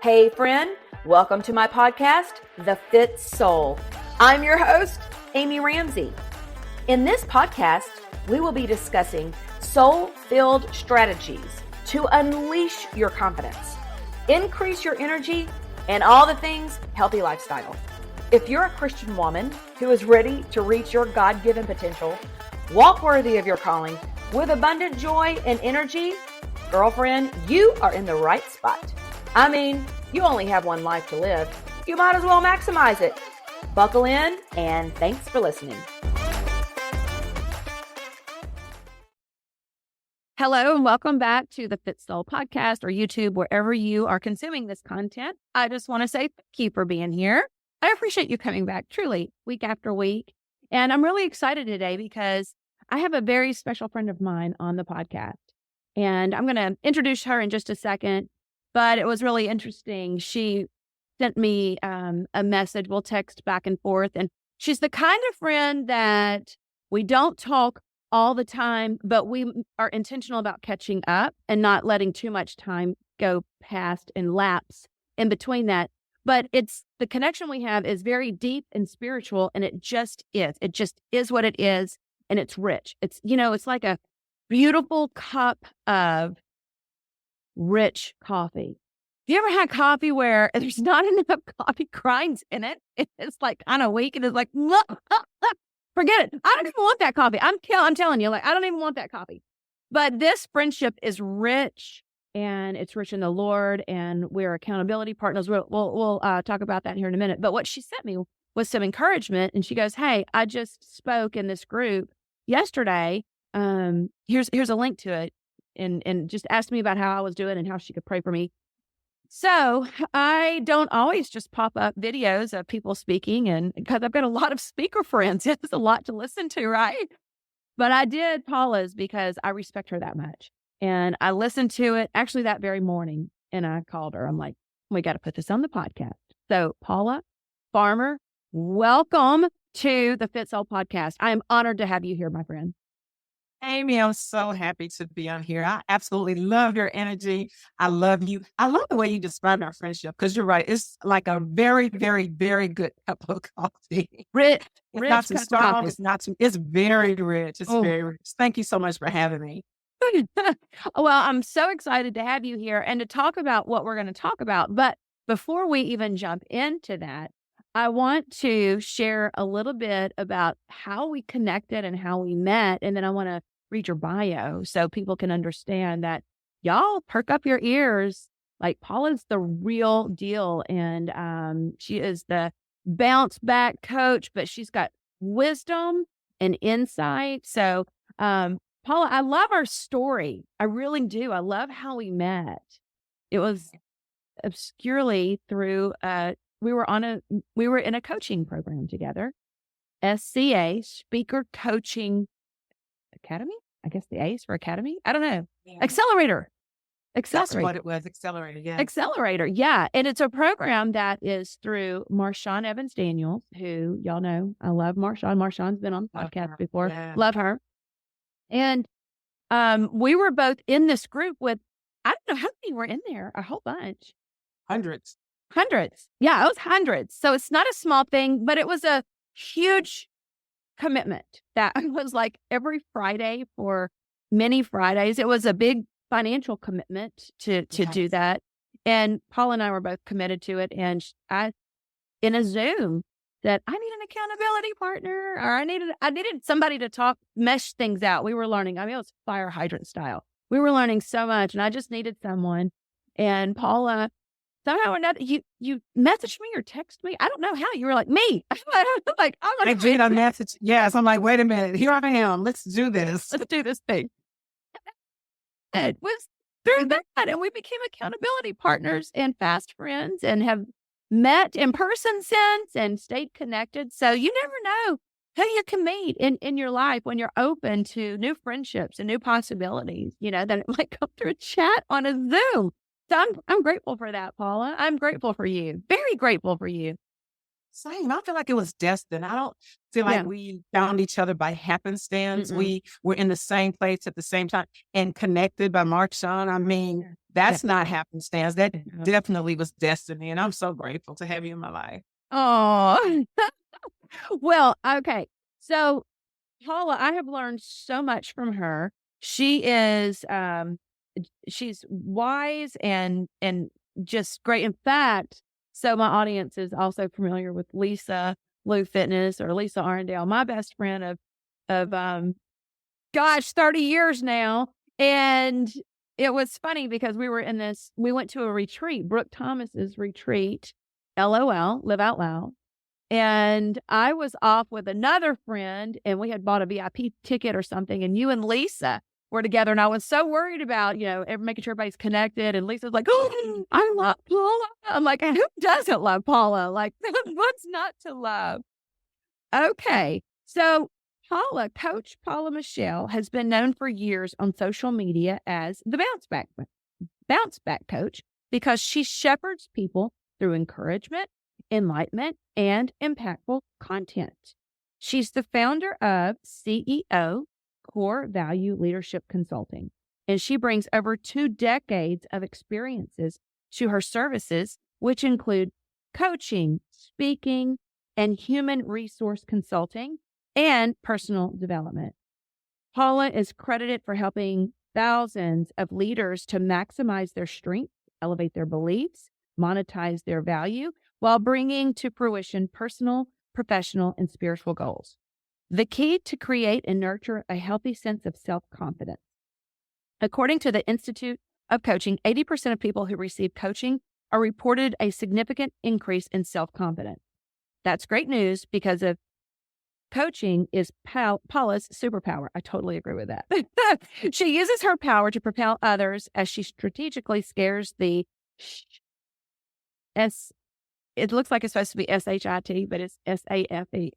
Hey friend, welcome to my podcast, The Fit Soul. I'm your host, Amy Ramsey. In this podcast, we will be discussing soul-filled strategies to unleash your confidence, increase your energy, and all the things healthy lifestyle. If you're a Christian woman who is ready to reach your God-given potential, walk worthy of your calling with abundant joy and energy, girlfriend, you are in the right spot. I mean, you only have one life to live. You might as well maximize it. Buckle in, and thanks for listening. Hello, and welcome back to the Fit Soul podcast or YouTube, wherever you are consuming this content. I just want to say thank you for being here. I appreciate you coming back, truly, week after week. And I'm really excited today because I have a very special friend of mine on the podcast. And I'm going to introduce her in just a second. But it was really interesting. She sent me a message. We'll text back and forth. And she's the kind of friend that we don't talk all the time, but we are intentional about catching up and not letting too much time go past and lapse in between that. But it's the connection we have is very deep and spiritual, and it just is. It just is what it is, and it's rich. It's, it's like a beautiful cup of rich coffee. Have you ever had coffee where there's not enough coffee grinds in it? It's like kind of weak, and it's like, forget it. I don't even want that coffee. I'm telling you, I don't even want that coffee. But this friendship is rich, and it's rich in the Lord, and we're accountability partners. We'll talk about that here in a minute. But what she sent me was some encouragement, and she goes, "Hey, I just spoke in this group yesterday. Here's a link to it." And just asked me about how I was doing and how she could pray for me. So I don't always just pop up videos of people speaking, and because I've got a lot of speaker friends, it's a lot to listen to, right? But I did Paula's because I respect her that much. And I listened to it actually that very morning, and I called her. I'm like, we got to put this on the podcast. So Paula Farmer, welcome to the Fit Soul podcast. I am honored to have you here, my friend. Amy, I'm so happy to be on here. I absolutely love your energy. I love you. I love the way you describe our friendship, because you're right. It's like a very, very, very good cup of coffee. Rich, It's not too strong. It's very rich. It's very rich. Thank you so much for having me. Well, I'm so excited to have you here and to talk about what we're going to talk about. But before we even jump into that, I want to share a little bit about how we connected and how we met. And then I want to read your bio so people can understand that y'all perk up your ears. Like, Paula's the real deal. And she is the bounce back coach, but she's got wisdom and insight. So, Paula, I love our story. I really do. I love how we met. It was obscurely through we were in a coaching program together, SCA, Speaker Coaching Academy. I guess the A is for Academy. I don't know. Yeah. Accelerator. That's what it was. Accelerator. Yeah. Accelerator. Yeah. And it's a program that is through Marshawn Evans Daniels, who y'all know. I love Marshawn. Marshawn's been on the podcast before. Yeah. Love her. And we were both in this group with, I don't know how many were in there. A whole bunch. Hundreds. Yeah, it was hundreds. So it's not a small thing, but it was a huge commitment that was like every Friday for many Fridays. It was a big financial commitment to do that. And Paula and I were both committed to it. And I, in a Zoom, said, I need an accountability partner, or I needed somebody to mesh things out. We were learning. It was fire hydrant style. We were learning so much, and I just needed someone. And Paula, somehow or another, you messaged me or text me. I don't know how. You were like, me. I did a message. Yes. I'm like, wait a minute. Here I am. Let's do this. Let's do this thing. It was through that. And we became accountability partners and fast friends, and have met in person since and stayed connected. So you never know who you can meet in your life when you're open to new friendships and new possibilities, that it might come through a chat on a Zoom. So I'm grateful for that, Paula. I'm grateful for you. Very grateful for you. Same. I feel like it was destined. I don't feel like we found each other by happenstance. We were in the same place at the same time and connected by Marshawn. That's not happenstance. That definitely was destiny. And I'm so grateful to have you in my life. Oh, well, okay. So Paula, I have learned so much from her. She is, she's wise and just great. In fact, so my audience is also familiar with Lisa Lou Fitness or Lisa Arndale, my best friend of 30 years now. And it was funny because we went to a retreat, Brooke Thomas's retreat, LOL, Live Out Loud. And I was off with another friend and we had bought a VIP ticket or something. And you and Lisa were together. And I was so worried about, making sure everybody's connected. And Lisa's like, oh, I love Paula. I'm like, who doesn't love Paula? Like, what's not to love? Okay. So Coach Paula Michelle has been known for years on social media as the bounce back coach because she shepherds people through encouragement, enlightenment, and impactful content. She's the founder of CEO Core Value Leadership Consulting, and she brings over 2 decades of experiences to her services, which include coaching, speaking, and human resource consulting and personal development. Paula is credited for helping thousands of leaders to maximize their strengths, elevate their beliefs, monetize their value, while bringing to fruition personal, professional, and spiritual goals. The key to create and nurture a healthy sense of self-confidence. According to the Institute of Coaching, 80% of people who receive coaching are reported a significant increase in self-confidence. That's great news because of coaching is Paula's superpower. I totally agree with that. She uses her power to propel others as she strategically scares the it looks like it's supposed to be SHIT, but it's SAFE.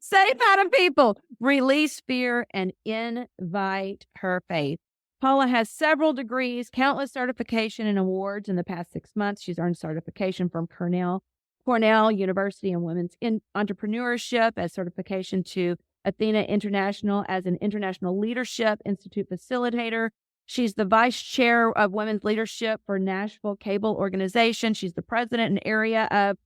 Say hi to people, release fear, and invite her faith. Paula has several degrees, countless certification and awards in the past 6 months. She's earned certification from Cornell University in Women's in Entrepreneurship, as certification to Athena International as an International Leadership Institute facilitator. She's the vice chair of women's leadership for Nashville Cable Organization. She's the president and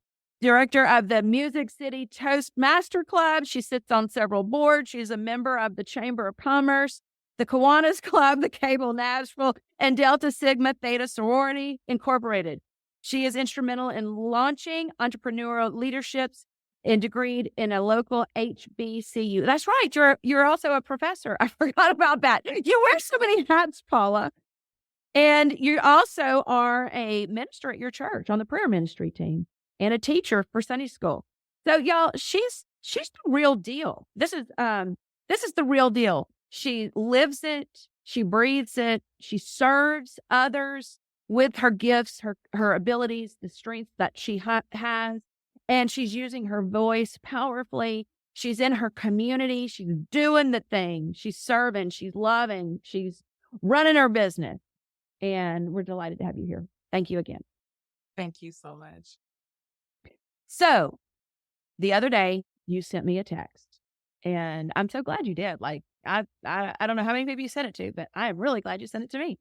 director of the Music City Toastmaster Club. She sits on several boards. She's a member of the Chamber of Commerce, the Kiwanis Club, the Cable Nashville, and Delta Sigma Theta Sorority Incorporated. She is instrumental in launching entrepreneurial leaderships and degreed in a local HBCU. That's right. You're also a professor. I forgot about that. You wear so many hats, Paula. And you also are a minister at your church on the prayer ministry team and a teacher for Sunday school. So y'all, she's the real deal. This is the real deal. She lives it. She breathes it. She serves others with her gifts, her abilities, the strengths that she has. And she's using her voice powerfully. She's in her community. She's doing the thing. She's serving. She's loving. She's running her business. And we're delighted to have you here. Thank you again. Thank you so much. So the other day you sent me a text and I'm so glad you did. Like, I don't know how many people you sent it to, but I am really glad you sent it to me.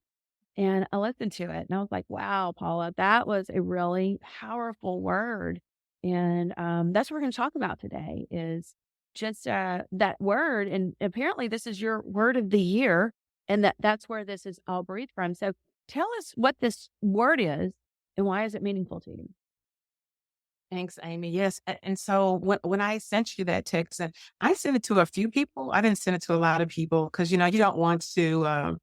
And I listened to it and I was like, wow, Paula, that was a really powerful word. And that's what we're going to talk about today is just that word. And apparently this is your word of the year and that's where this is all breathed from. So tell us what this word is and why is it meaningful to you? Thanks, Amy. Yes. And so when I sent you that text, and I sent it to a few people, I didn't send it to a lot of people because, you don't want to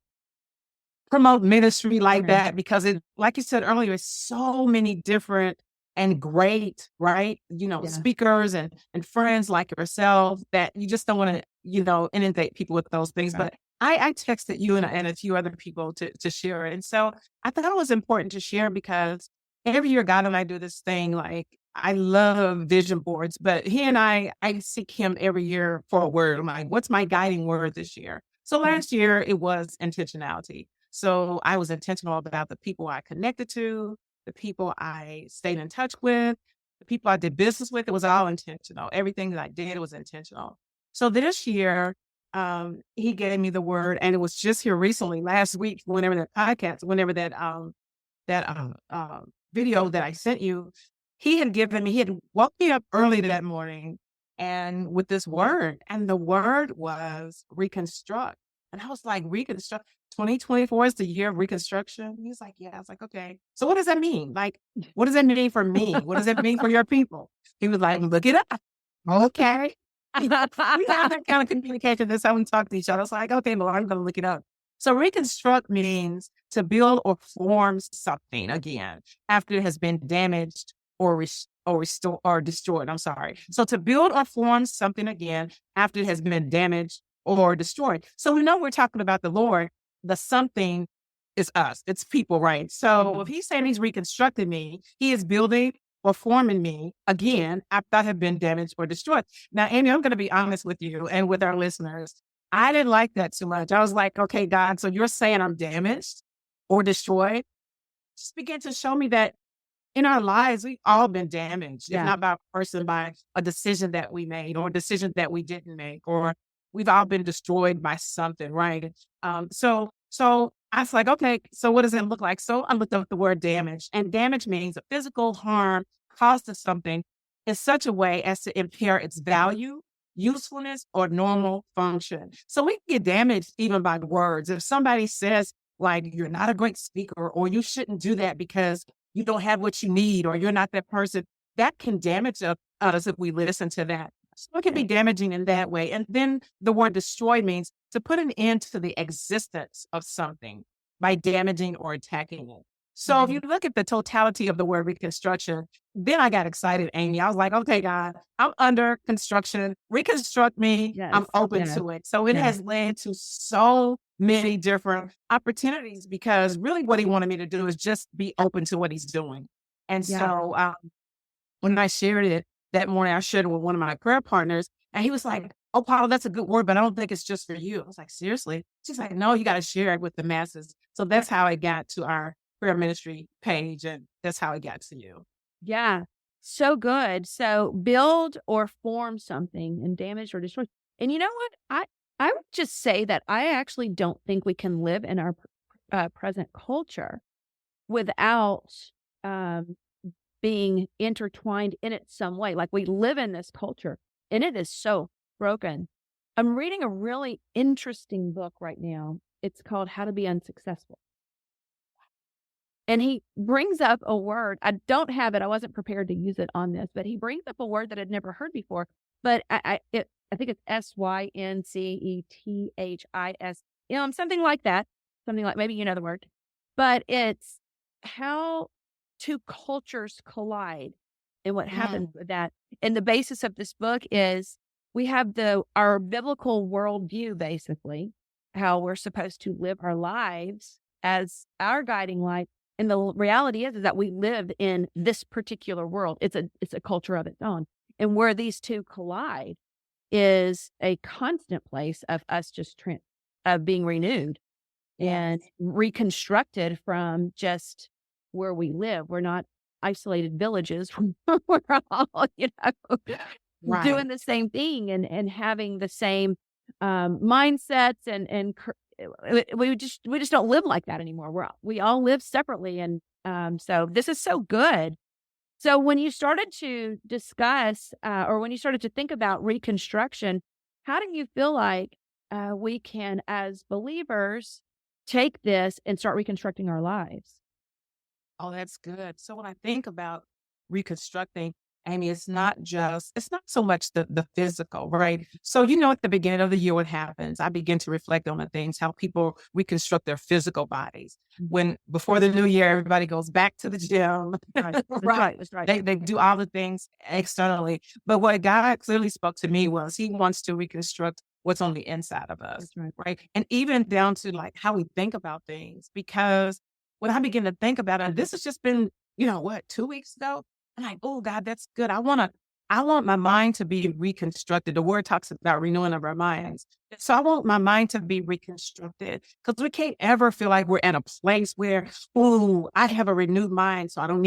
promote ministry like that because like you said earlier, it's so many different and great, right? Speakers and friends like yourself that you just don't want to, inundate people with those things. Right. But I texted you and a few other people to share it. And so I thought it was important to share because every year God and I do this thing, like I love vision boards, but he and I seek him every year for a word. I'm like, what's my guiding word this year? So last year it was intentionality. So I was intentional about the people I connected to, the people I stayed in touch with, the people I did business with. It was all intentional. Everything that I did was intentional. So this year he gave me the word, and it was just here recently, last week, whenever that video that I sent you, he had woke me up early that morning and with this word, and the word was reconstruct. And I was like, reconstruct 2024 is the year of reconstruction. He's like, yeah. I was like, okay. So what does that mean? Like, what does that mean for me? What does that mean for your people? He was like, look it up. Okay. We have that kind of communication. That's how we talk to each other. I was like, okay, Lord, I'm going to look it up. So reconstruct means to build or form something again after it has been damaged or restored or destroyed. I'm sorry. So to build or form something again after it has been damaged or destroyed. So we know we're talking about the Lord. The something is us. It's people, right? So if he's saying he's reconstructing me, he is building or forming me again after I have been damaged or destroyed. Now, Amy, I'm going to be honest with you and with our listeners. I didn't like that too much. I was like, okay, God, so you're saying I'm damaged or destroyed? Just begin to show me that in our lives, we've all been damaged, if not by a person, by a decision that we made or a decision that we didn't make, or we've all been destroyed by something, right? So I was like, okay, so what does it look like? So I looked up the word damage, and damage means a physical harm caused to something in such a way as to impair its value, usefulness, or normal function. So we can get damaged even by words. If somebody says, like, you're not a great speaker, or you shouldn't do that because you don't have what you need, or you're not that person, that can damage us if we listen to that. So it can be damaging in that way. And then the word destroy means to put an end to the existence of something by damaging or attacking it. So if you look at the totality of the word reconstruction, then I got excited, Amy. I was like, okay, God, I'm under construction. Reconstruct me. I'm open to it. So it has led to so many different opportunities, because really what he wanted me to do is just be open to what he's doing. And so when I shared it that morning, I shared it with one of my prayer partners, and he was like, oh, Paula, that's a good word, but I don't think it's just for you. I was like, seriously? She's like, no, you got to share it with the masses. So that's how it got to our prayer ministry page, and that's how it got to you. Yeah. So good. So build or form something and damage or destroy. And you know what? I would just say that I actually don't think we can live in our present culture without being intertwined in it some way. Like, we live in this culture and it is so broken. I'm reading a really interesting book right now. It's called How to Be Unsuccessful. And he brings up a word. I don't have it. I wasn't prepared to use it on this, but he brings up a word that I'd never heard before. But I think it's SYNCETHIS, something like that. Something like, maybe you know the word. But it's how two cultures collide and what happens with that. And the basis of this book is we have our biblical worldview, basically, how we're supposed to live our lives as our guiding light. And the reality is that we live in this particular world. It's a culture of its own. And where these two collide is a constant place of us just being renewed and reconstructed from just where we live. We're not isolated villages. We're all, doing the same thing and having the same mindsets and we just don't live like that anymore. We all live separately. And so this is so good. So when you started to discuss or when you started to think about reconstruction, how do you feel like we can, as believers, take this and start reconstructing our lives? Oh, that's good. So when I think about reconstructing, Amy, it's not so much the physical, right? So, at the beginning of the year, what happens? I begin to reflect on the things, how people reconstruct their physical bodies. When before the new year, everybody goes back to the gym. Right. That's right. They do all the things externally. But what God clearly spoke to me was he wants to reconstruct what's on the inside of us, right? And even down to like how we think about things. Because when I begin to think about it, this has just been, 2 weeks ago? I'm like, oh God, that's good. I want my mind to be reconstructed. The word talks about renewing of our minds. So I want my mind to be reconstructed, because we can't ever feel like we're in a place where, I have a renewed mind, so I'm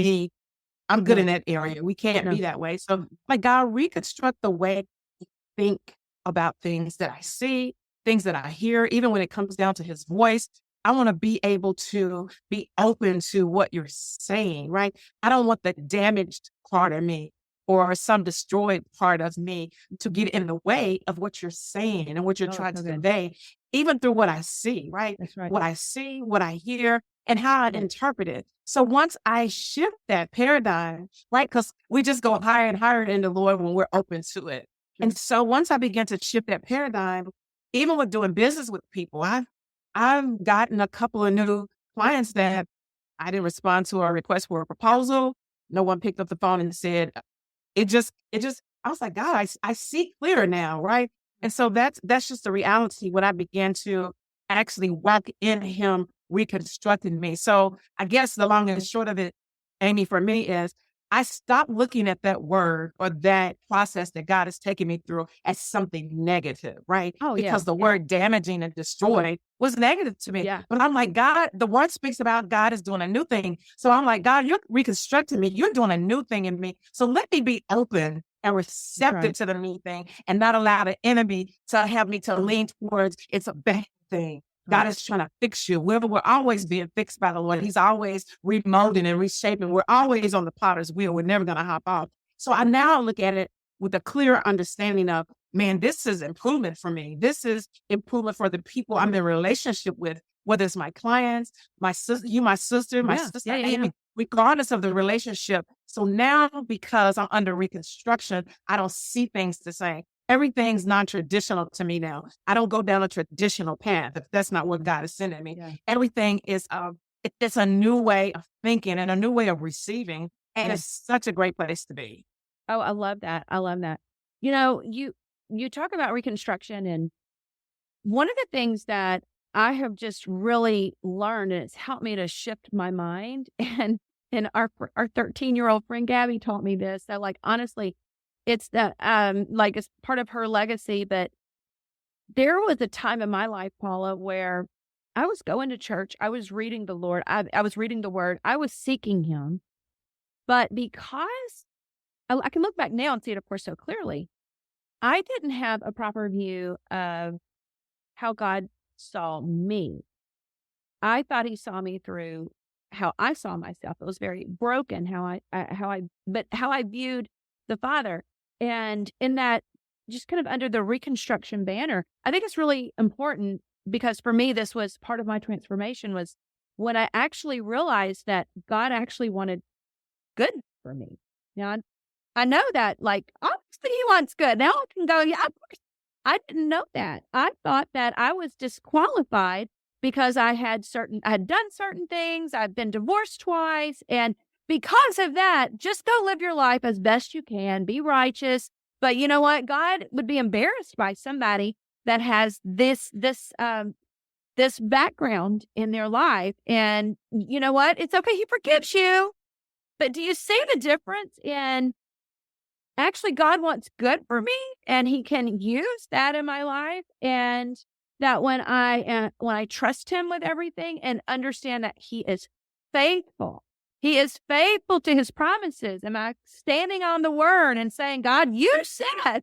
good in that area. We can't be that way. So like, God, reconstruct the way I think about things that I see, things that I hear, even when it comes down to his voice. I want to be able to be open to what you're saying, right? I don't want the damaged part of me or some destroyed part of me to get in the way of what you're saying and what you're trying to convey, even through what I see, right? That's right. What I see, what I hear, and how I interpret it. So once I shift that paradigm, right? Because we just go higher and higher in the Lord when we're open to it. And so once I begin to shift that paradigm, even with doing business with people, I've gotten a couple of new clients that I didn't respond to a request for a proposal. No one picked up the phone and said, I was like, God, I see clear now, right? And so that's just the reality when I began to actually walk in him reconstructing me. So I guess the long and short of it, Amy, for me is I stopped looking at that word or that process that God is taking me through as something negative, right? Oh, yeah. Because the word damaging and destroyed was negative to me. Yeah. But I'm like, God, the word speaks about God is doing a new thing. So I'm like, God, you're reconstructing me. You're doing a new thing in me. So let me be open and receptive to the new thing and not allow the enemy to have me to lean towards it's a bad thing. God is trying to fix you. We're always being fixed by the Lord. He's always remolding and reshaping. We're always on the potter's wheel. We're never going to hop off. So I now look at it with a clear understanding of, man, this is improvement for me. This is improvement for the people I'm in relationship with, whether it's my clients, my sister, my sister, Amy, regardless of the relationship. So now, because I'm under reconstruction, I don't see things the same. Everything's non-traditional to me now. I don't go down a traditional path if that's not what God is sending me. Yeah. Everything is it's a new way of thinking and a new way of receiving. And it's such a great place to be. Oh, I love that. I love that. You know, you talk about reconstruction, and one of the things that I have just really learned, and it's helped me to shift my mind, and our 13-year-old friend Gabby taught me this. So like, honestly, it's that, like it's part of her legacy, but there was a time in my life, Paula, where I was going to church. I was reading the Lord. I was reading the word. I was seeking him. But because I can look back now and see it, of course, so clearly, I didn't have a proper view of how God saw me. I thought he saw me through how I saw myself. It was very broken how I viewed the Father. And in that, just kind of under the reconstruction banner, I think it's really important because for me, this was part of my transformation was when I actually realized that God actually wanted good for me. Now, I know that, like, obviously he wants good. Now I can go, yeah, of course. I didn't know that. I thought that I was disqualified because I had done certain things. I've been divorced twice. And because of that, just go live your life as best you can, be righteous. But you know what? God would be embarrassed by somebody that has this background in their life. And you know what? It's okay. He forgives you. But do you see the difference in actually God wants good for me and he can use that in my life? And that when I trust him with everything and understand that he is faithful to his promises. Am I standing on the word and saying, God, you said,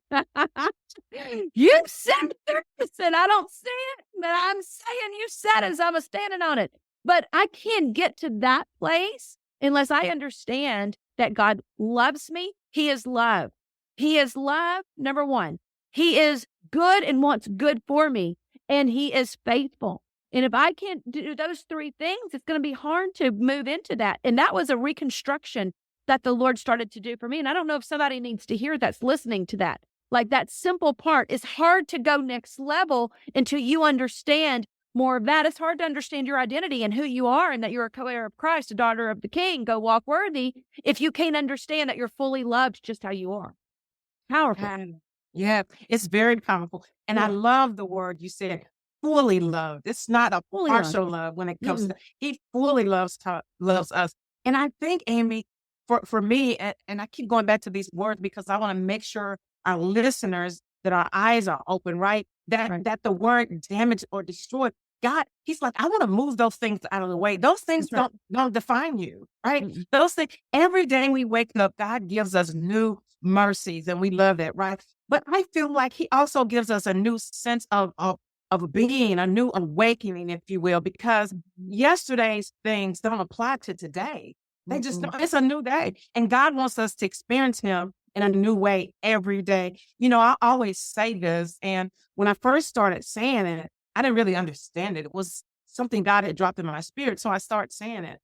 you said this, and I don't see it, but I'm saying you said it, so I'm standing on it. But I can't get to that place unless I understand that God loves me. He is love. He is love, number one. He is good and wants good for me, and he is faithful. And if I can't do those three things, it's going to be hard to move into that. And that was a reconstruction that the Lord started to do for me. And I don't know if somebody needs to hear that's listening to that. Like that simple part is hard to go next level until you understand more of that. It's hard to understand your identity and who you are and that you're a co-heir of Christ, a daughter of the King. Go walk worthy if you can't understand that you're fully loved just how you are. Powerful. Yeah, it's very powerful. And I love the word you said, fully loved. It's not a partial love when it comes to, he fully loves us. And I think, Amy, for me, and I keep going back to these words because I want to make sure our listeners, that our eyes are open, right? That the word damage or destroy, God, he's like, I want to move those things out of the way. Those things don't define you, right? Mm-hmm. Those things, every day we wake up, God gives us new mercies and we love that, right? But I feel like he also gives us a new sense of of being, a new awakening, if you will, because yesterday's things don't apply to today. They just don't. It's a new day. And God wants us to experience him in a new way every day. I always say this. And when I first started saying it, I didn't really understand it. It was something God had dropped in my spirit. So I started saying it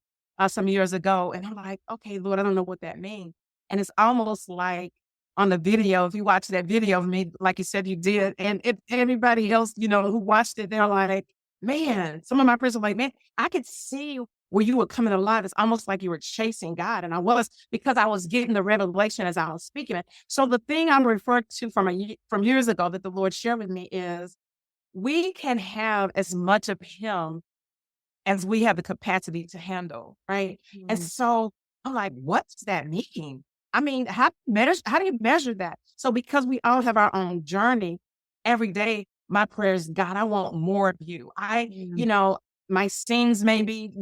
some years ago. And I'm like, okay, Lord, I don't know what that means. And it's almost like on the video, if you watch that video of me, like you said you did, and if everybody else, who watched it, they're like, man, some of my friends are like, man, I could see where you were coming alive. It's almost like you were chasing God. And I was, because I was getting the revelation as I was speaking it. So the thing I'm referring to from years ago that the Lord shared with me is we can have as much of him as we have the capacity to handle, right? And so I'm like, what does that mean? I mean, how do you measure that? So because we all have our own journey, every day, my prayer is, God, I want more of you. My seams may be,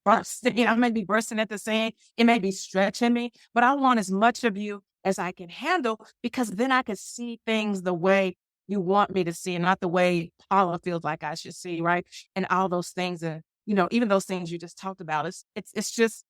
bursting. I may be bursting at the seam. It may be stretching me, but I want as much of you as I can handle, because then I can see things the way you want me to see, and not the way Paula feels like I should see, right? And all those things, and even those things you just talked about, it's just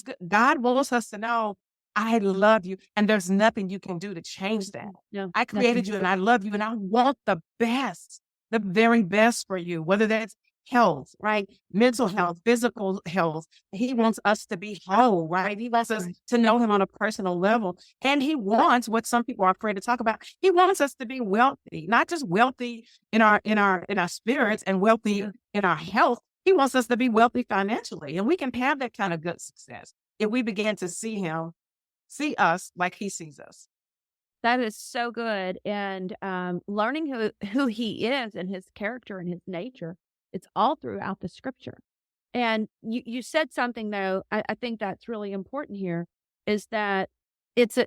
good. God wants us to know, I love you, and there's nothing you can do to change that. Yeah, I created you, and I love you, and I want the best, the very best for you, whether that's health, right? Mental health, physical health. He wants us to be whole, right? He wants us to know him on a personal level. And he wants what some people are afraid to talk about. He wants us to be wealthy, not just wealthy in our spirits and wealthy in our health. He wants us to be wealthy financially. And we can have that kind of good success if we begin to see us like he sees us. That is so good. And learning who he is and his character and his nature, it's all throughout the scripture. And you said something, though, I think that's really important here, is that it's a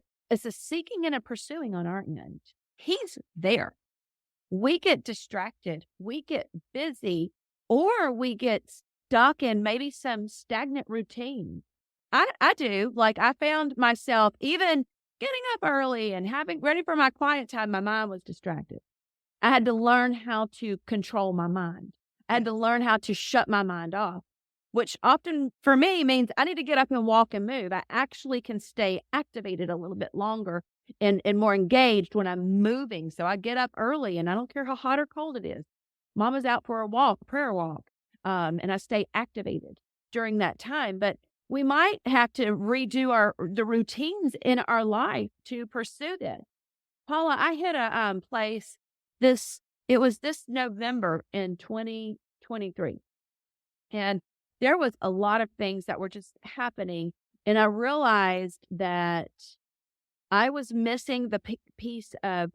seeking and a pursuing on our end. He's there. We get distracted, we get busy, or we get stuck in maybe some stagnant routine. I do. Like, I found myself even getting up early and having ready for my quiet time. My mind was distracted. I had to learn how to control my mind. I had to learn how to shut my mind off, which often for me means I need to get up and walk and move. I actually can stay activated a little bit longer and more engaged when I'm moving. So I get up early, and I don't care how hot or cold it is. Mama's out for a prayer walk, and I stay activated during that time. But we might have to redo the routines in our life to pursue this. Paula, I hit a place it was this November in 2023. And there was a lot of things that were just happening. And I realized that I was missing the piece of,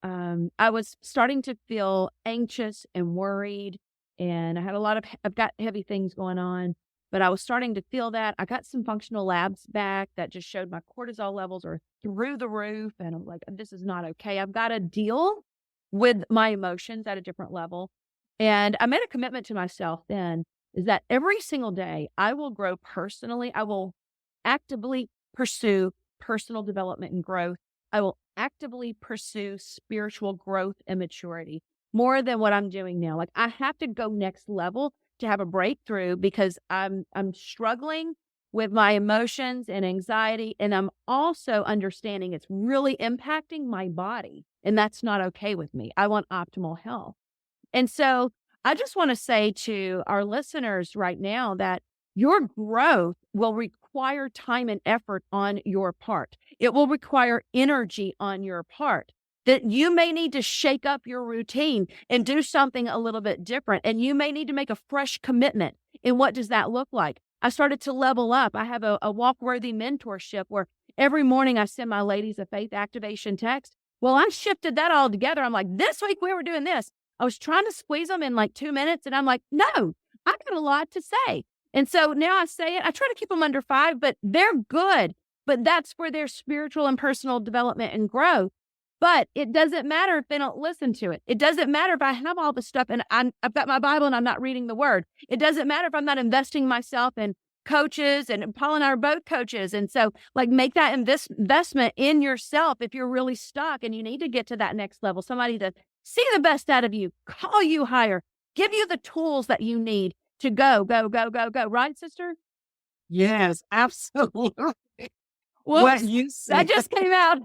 I was starting to feel anxious and worried. And I've got heavy things going on, but I was starting to feel that. I got some functional labs back that just showed my cortisol levels are through the roof. And I'm like, this is not okay. I've got to deal with my emotions at a different level. And I made a commitment to myself then, is that every single day I will grow personally. I will actively pursue personal development and growth. I will actively pursue spiritual growth and maturity more than what I'm doing now. Like, I have to go next level to have a breakthrough, because I'm struggling with my emotions and anxiety. And I'm also understanding it's really impacting my body. And that's not okay with me. I want optimal health. And so I just want to say to our listeners right now that your growth will require time and effort on your part. It will require energy on your part. That you may need to shake up your routine and do something a little bit different. And you may need to make a fresh commitment. And what does that look like? I started to level up. I have a walk-worthy mentorship where every morning I send my ladies a faith activation text. Well, I shifted that all together. I'm like, this week we were doing this. I was trying to squeeze them in like 2 minutes. And I'm like, no, I got a lot to say. And so now I say it. I try to keep them under 5, but they're good. But that's for their spiritual and personal development and growth. But it doesn't matter if they don't listen to it. It doesn't matter if I have all this stuff and I've got my Bible and I'm not reading the word. It doesn't matter if I'm not investing myself in coaches, and Paul and I are both coaches. And so, like, make that investment in yourself if you're really stuck and you need to get to that next level, somebody to see the best out of you, call you higher, give you the tools that you need to go, go, go, go, go. Right, sister? Yes, absolutely. What Whoops, you that said. just came out.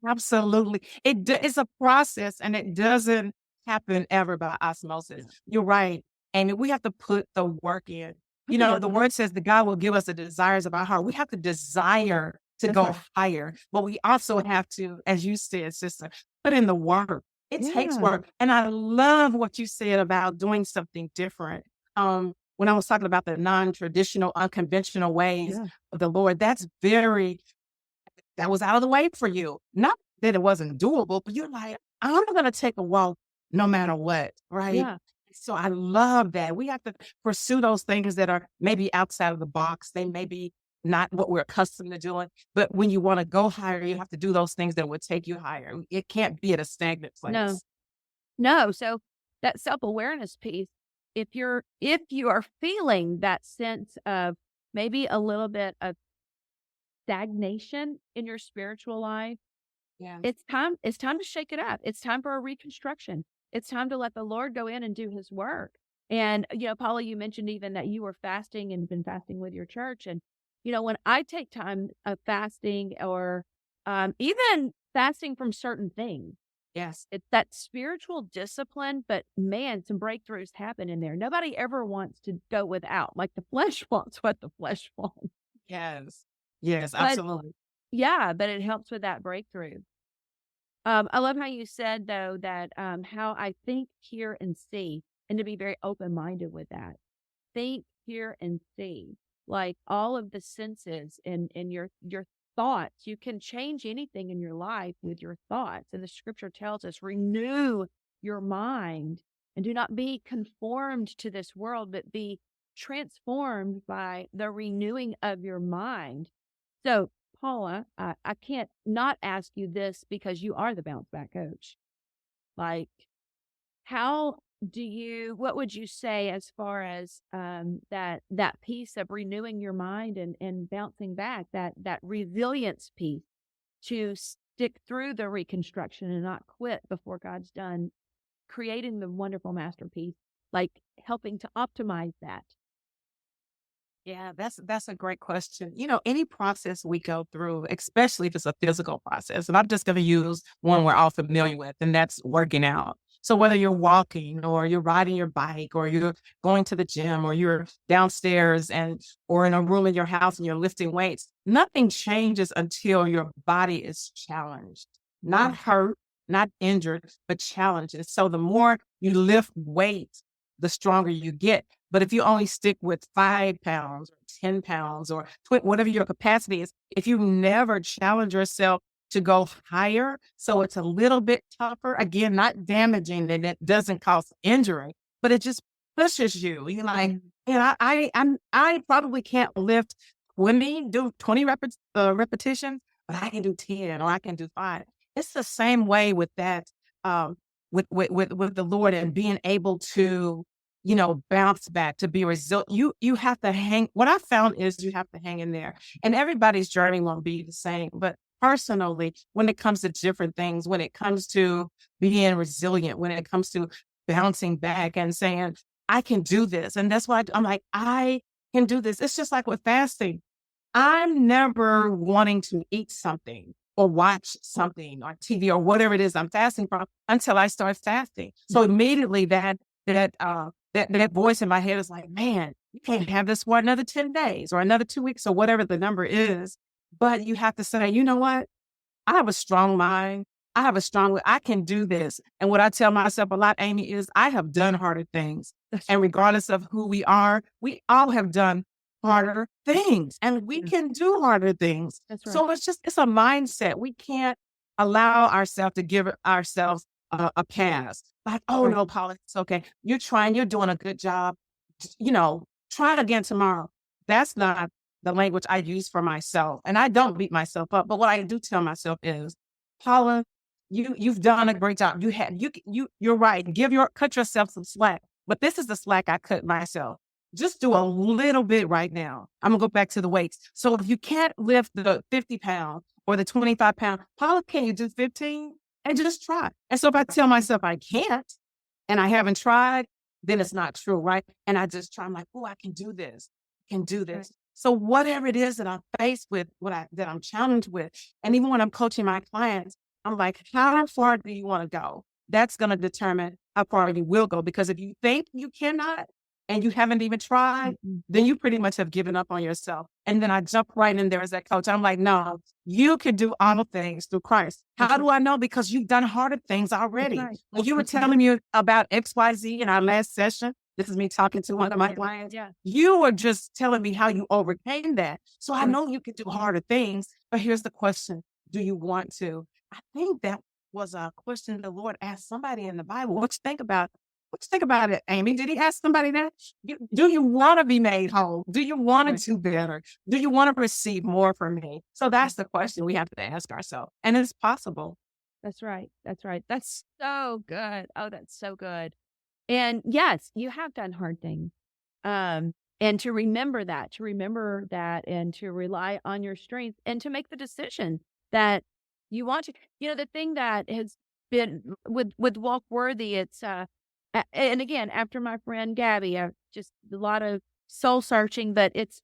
Absolutely. It's a process and it doesn't happen ever by osmosis. You're right. And we have to put the work in. You know, the word says that God will give us the desires of our heart. We have to desire to That's go right. higher, but we also have to, as you said, sister, put in the work. It takes Yeah. work. And I love what you said about doing something different. When I was talking about the non-traditional, unconventional ways Yeah. of the Lord, that was out of the way for you. Not that it wasn't doable, but you're like, I'm going to take a walk no matter what. Right. Yeah. So I love that. We have to pursue those things that are maybe outside of the box. They may be not what we're accustomed to doing, but when you want to go higher, you have to do those things that would take you higher. It can't be at a stagnant No. place. No. So that self-awareness piece, if you are feeling that sense of maybe a little bit of stagnation in your spiritual life, Yeah. it's time to shake it up. It's time for a reconstruction. It's time to let the Lord go in and do his work. And, Paula, you mentioned even that you were fasting and been fasting with your church. And, when I take time of fasting or even fasting from certain things, Yes. it's that spiritual discipline, but man, some breakthroughs happen in there. Nobody ever wants to go without, like the flesh wants what the flesh wants. Yes. Yes, But absolutely. yeah, but it helps with that breakthrough. I love how you said though that how I think, hear, and see, and to be very open minded with that. Think, hear, and see, like all of the senses and your thoughts. You can change anything in your life with your thoughts, and the scripture tells us, renew your mind and do not be conformed to this world, but be transformed by the renewing of your mind. So, Paula, I can't not ask you this because you are the bounce back coach. Like, how what would you say as far as that piece of renewing your mind and bouncing back, that resilience piece to stick through the reconstruction and not quit before God's done creating the wonderful masterpiece, like helping to optimize that? Yeah, that's a great question. You know, any process we go through, especially if it's a physical process, and I'm just going to use one we're all familiar with, and that's working out. So whether you're walking or you're riding your bike or you're going to the gym or you're downstairs or in a room in your house and you're lifting weights, nothing changes until your body is challenged, not hurt, not injured, but challenged. And so the more you lift weight, the stronger you get. But if you only stick with 5 pounds or 10 pounds or whatever your capacity is, if you never challenge yourself to go higher, so it's a little bit tougher, again, not damaging and it doesn't cause injury, but it just pushes you. You're like, and I probably can't lift 20 repetitions, but I can do 10 or I can do 5. It's the same way with that, with the Lord and being able to bounce back, to be resilient. You have to hang. What I found is you have to hang in there, and everybody's journey won't be the same. But personally, when it comes to different things, when it comes to being resilient, when it comes to bouncing back and saying, I can do this. And that's why I'm like, I can do this. It's just like with fasting. I'm never wanting to eat something or watch something on TV or whatever it is I'm fasting from until I start fasting. So immediately that voice in my head is like, man, you can't have this for another 10 days or another 2 weeks or whatever the number is. But you have to say, you know what? I have a strong mind. I can do this. And what I tell myself a lot, Amy, is I have done harder things. And regardless of who we are, we all have done harder things and we can do harder things. That's right. So it's a mindset. We can't allow ourselves to give ourselves a pass. Like, oh no, Paula, it's okay. You're doing a good job. Try it again tomorrow. That's not the language I use for myself. And I don't beat myself up. But what I do tell myself is, Paula, you've done a great job. You're right. Cut yourself some slack. But this is the slack I cut myself. just do a little bit right now. I'm going to go back to the weights. So if you can't lift the 50 pounds or the 25 pounds, Paula, can you do 15? And just try. And so if I tell myself I can't and I haven't tried, then it's not true, right? And I just try. I'm like, oh, I can do this. I can do this. Right. So whatever it is that I'm faced with, that I'm challenged with, and even when I'm coaching my clients, I'm like, how far do you want to go? That's going to determine how far you will go. Because if you think you cannot and you haven't even tried, then you pretty much have given up on yourself. And then I jump right in there as that coach. I'm like, no, you can do all things through Christ. How do I know? Because you've done harder things already. Right. When you were telling me about XYZ in our last session, this is me talking to one of my clients. Yeah. You were just telling me how you overcame that. So I know you can do harder things. But here's the question. Do you want to? I think that was a question the Lord asked somebody in the Bible. What you think about? What you think about it, Amy? Did he ask somebody that? Do you want to be made whole? Do you want to do better? Do you want to receive more from me? So that's the question we have to ask ourselves. And it's possible. That's right. That's right. That's so good. Oh, that's so good. And yes, you have done hard things. And to remember that, and to rely on your strength and to make the decision that you want to. You know, the thing that has been with Walk Worthy, it's, and again, after my friend Gabby, just a lot of soul searching, but it's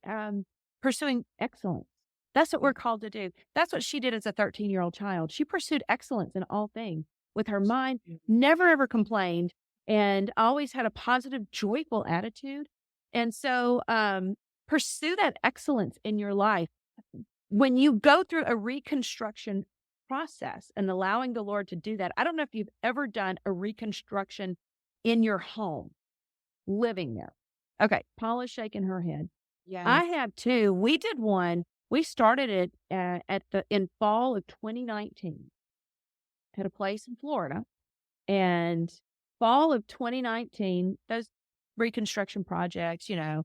pursuing excellence. That's what we're called to do. That's what she did as a 13-year-old child. She pursued excellence in all things with her mind, never ever complained, and always had a positive, joyful attitude. And so pursue that excellence in your life. When you go through a reconstruction process and allowing the Lord to do that, I don't know if you've ever done a reconstruction in your home, living there. Okay, Paula's shaking her head. Yeah, I have too. We did one. We started it in fall of 2019 at a place in Florida, and fall of 2019, those reconstruction projects, you know,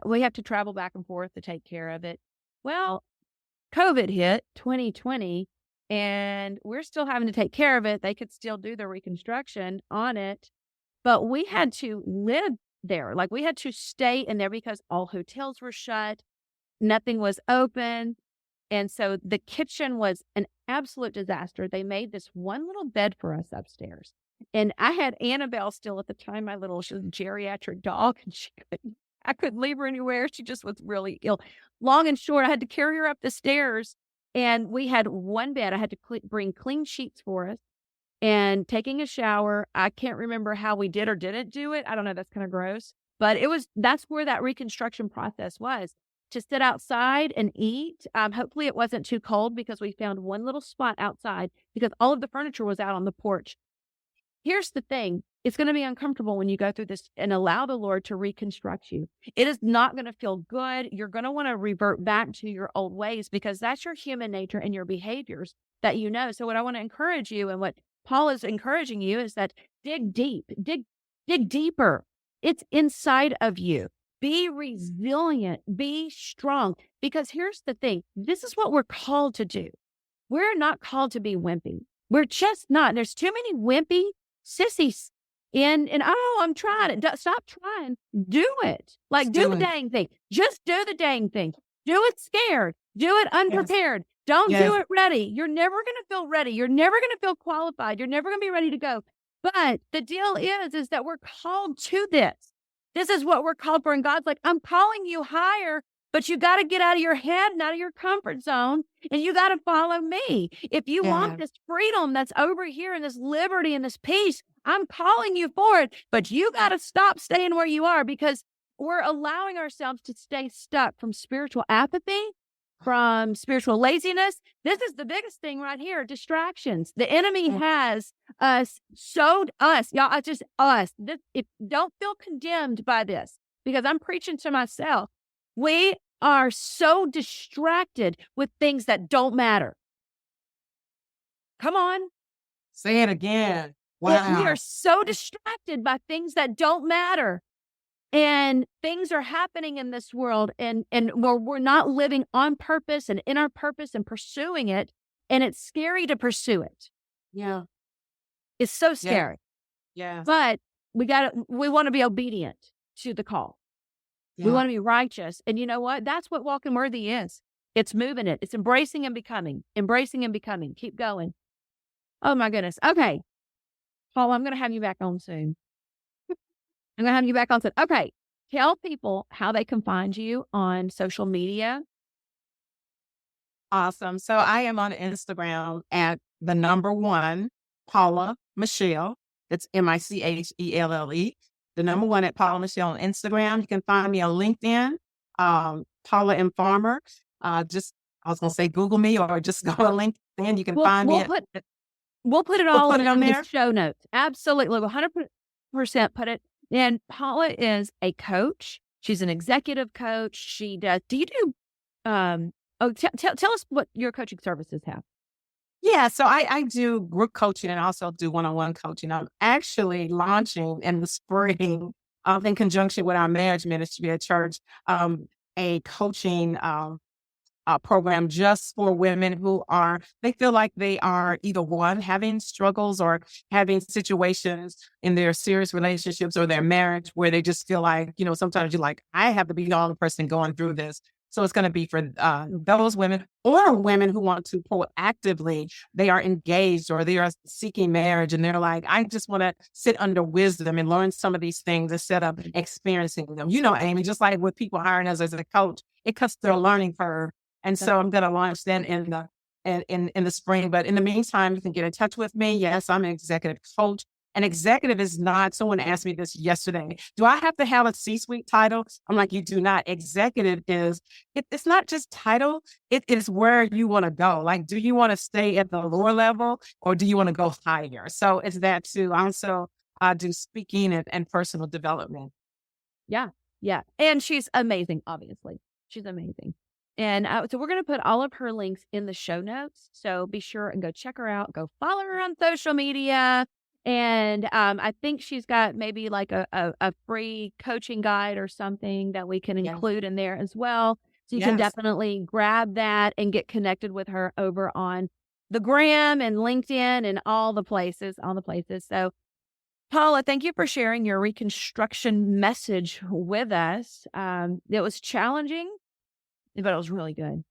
we have to travel back and forth to take care of it. Well, COVID hit 2020, and we're still having to take care of it. They could still do the reconstruction on it, but we had to live there. Like, we had to stay in there because all hotels were shut. Nothing was open. And so the kitchen was an absolute disaster. They made this one little bed for us upstairs. And I had Annabelle still at the time, my little geriatric dog, and I couldn't leave her anywhere. She just was really ill. Long and short, I had to carry her up the stairs, and we had one bed. I had to bring clean sheets for us and taking a shower. I can't remember how we did or didn't do it. I don't know. That's kind of gross. But that's where that reconstruction process was, to sit outside and eat. Hopefully it wasn't too cold, because we found one little spot outside because all of the furniture was out on the porch. Here's the thing. It's going to be uncomfortable when you go through this and allow the Lord to reconstruct you. It is not going to feel good. You're going to want to revert back to your old ways, because that's your human nature and your behaviors that you know. So what I want to encourage you, and what Paul is encouraging you, is that dig deep, dig deeper. It's inside of you. Be resilient, be strong, because here's the thing. This is what we're called to do. We're not called to be wimpy. We're just not. There's too many wimpy sissies. And oh, I'm trying it. Stop trying. Do it. Like, do the dang thing. Just do the dang thing. Do it scared. Do it unprepared. Yes. Don't do it ready. You're never going to feel ready. You're never going to feel qualified. You're never going to be ready to go. But the deal is that we're called to this. This is what we're called for. And God's like, I'm calling you higher, but you got to get out of your head and out of your comfort zone, and you got to follow me. If you want this freedom that's over here, and this liberty and this peace, I'm calling you for it, but you got to stop staying where you are, because we're allowing ourselves to stay stuck from spiritual apathy, from spiritual laziness. This is the biggest thing right here, distractions. The enemy has sowed us, y'all, just us. Don't feel condemned by this, because I'm preaching to myself. We are so distracted with things that don't matter. Come on. Say it again. Wow. We are so distracted by things that don't matter. And things are happening in this world, and we're not living on purpose and in our purpose and pursuing it. And it's scary to pursue it. Yeah. It's so scary. Yeah. But we want to be obedient to the call. We want to be righteous. And you know what? That's what walking worthy is. It's moving it. It's embracing and becoming. Keep going. Oh my goodness. Okay. Paul, I'm going to have you back on soon. Okay. Tell people how they can find you on social media. Awesome. So I am on Instagram at the number 1, Paula Michelle. It's Michelle. The number 1 at Paula Michelle on Instagram. You can find me on LinkedIn, Paula M. Farmer. I was going to say Google me or just go on LinkedIn. You can find me. We'll put it all on there. The show notes. Absolutely. 100% put it. And Paula is a coach. She's an executive coach. She does. Do you do, tell us what your coaching services have. Yeah, so I do group coaching and also do one-on-one coaching. I'm actually launching in the spring, in conjunction with our marriage ministry at church, a coaching program just for women who they feel like they are either one, having struggles or having situations in their serious relationships or their marriage where they just feel like, sometimes you're like, I have to be the only person going through this. So it's going to be for those women or women who want to proactively, they are engaged or they are seeking marriage and they're like, I just want to sit under wisdom and learn some of these things instead of experiencing them. Amy, just like with people hiring us as a coach, it cuts their learning curve. And so I'm going to launch that in the spring. But in the meantime, you can get in touch with me. Yes, I'm an executive coach. An executive is not, someone asked me this yesterday, do I have to have a C-suite title? I'm like, you do not. Executive it's not just title, it is where you want to go. Like, do you want to stay at the lower level or do you want to go higher? So it's that too. I also do speaking and personal development. Yeah. And she's amazing, obviously. She's amazing. And so we're going to put all of her links in the show notes. So be sure and go check her out. Go follow her on social media. And I think she's got maybe like a free coaching guide or something that we can include in there as well. So you can definitely grab that and get connected with her over on the gram and LinkedIn and all the places. So Paula, thank you for sharing your reconstruction message with us. It was challenging, but it was really good.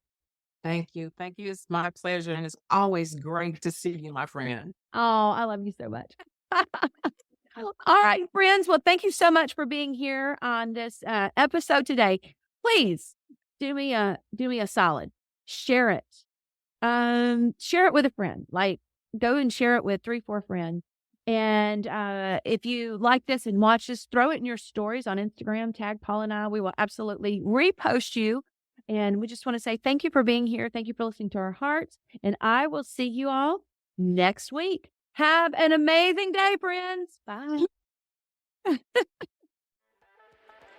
Thank you. It's my pleasure. And it's always great to see you, my friend. Oh, I love you so much. All right, friends. Well, thank you so much for being here on this episode today. Please do me a solid. Share it. Share it with a friend. Like, go and share it with 3-4 friends. And if you like this and watch this, throw it in your stories on Instagram. Tag Paul and I. We will absolutely repost you. And we just want to say thank you for being here. Thank you for listening to our hearts. And I will see you all next week. Have an amazing day, friends. Bye.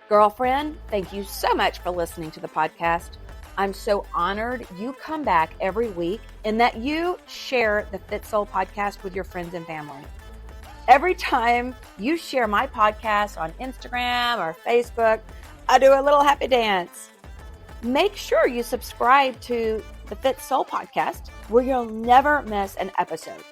Girlfriend, thank you so much for listening to the podcast. I'm so honored you come back every week and that you share the Fit Soul podcast with your friends and family. Every time you share my podcast on Instagram or Facebook, I do a little happy dance. Make sure you subscribe to the Fit Soul podcast where you'll never miss an episode.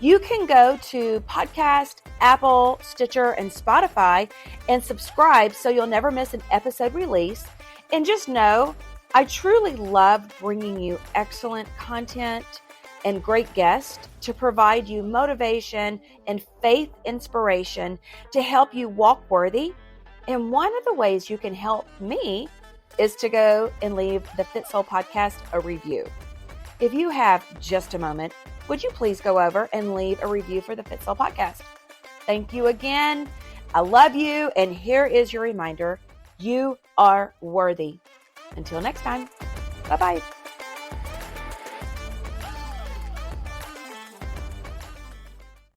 You can go to Podcast, Apple, Stitcher, and Spotify and subscribe so you'll never miss an episode release. And just know, I truly love bringing you excellent content and great guests to provide you motivation and faith inspiration to help you walk worthy. And one of the ways you can help me is to go and leave the Fit Soul podcast a review. If you have just a moment, would you please go over and leave a review for the Fit Soul podcast? Thank you again. I love you. And here is your reminder. You are worthy. Until next time. Bye-bye.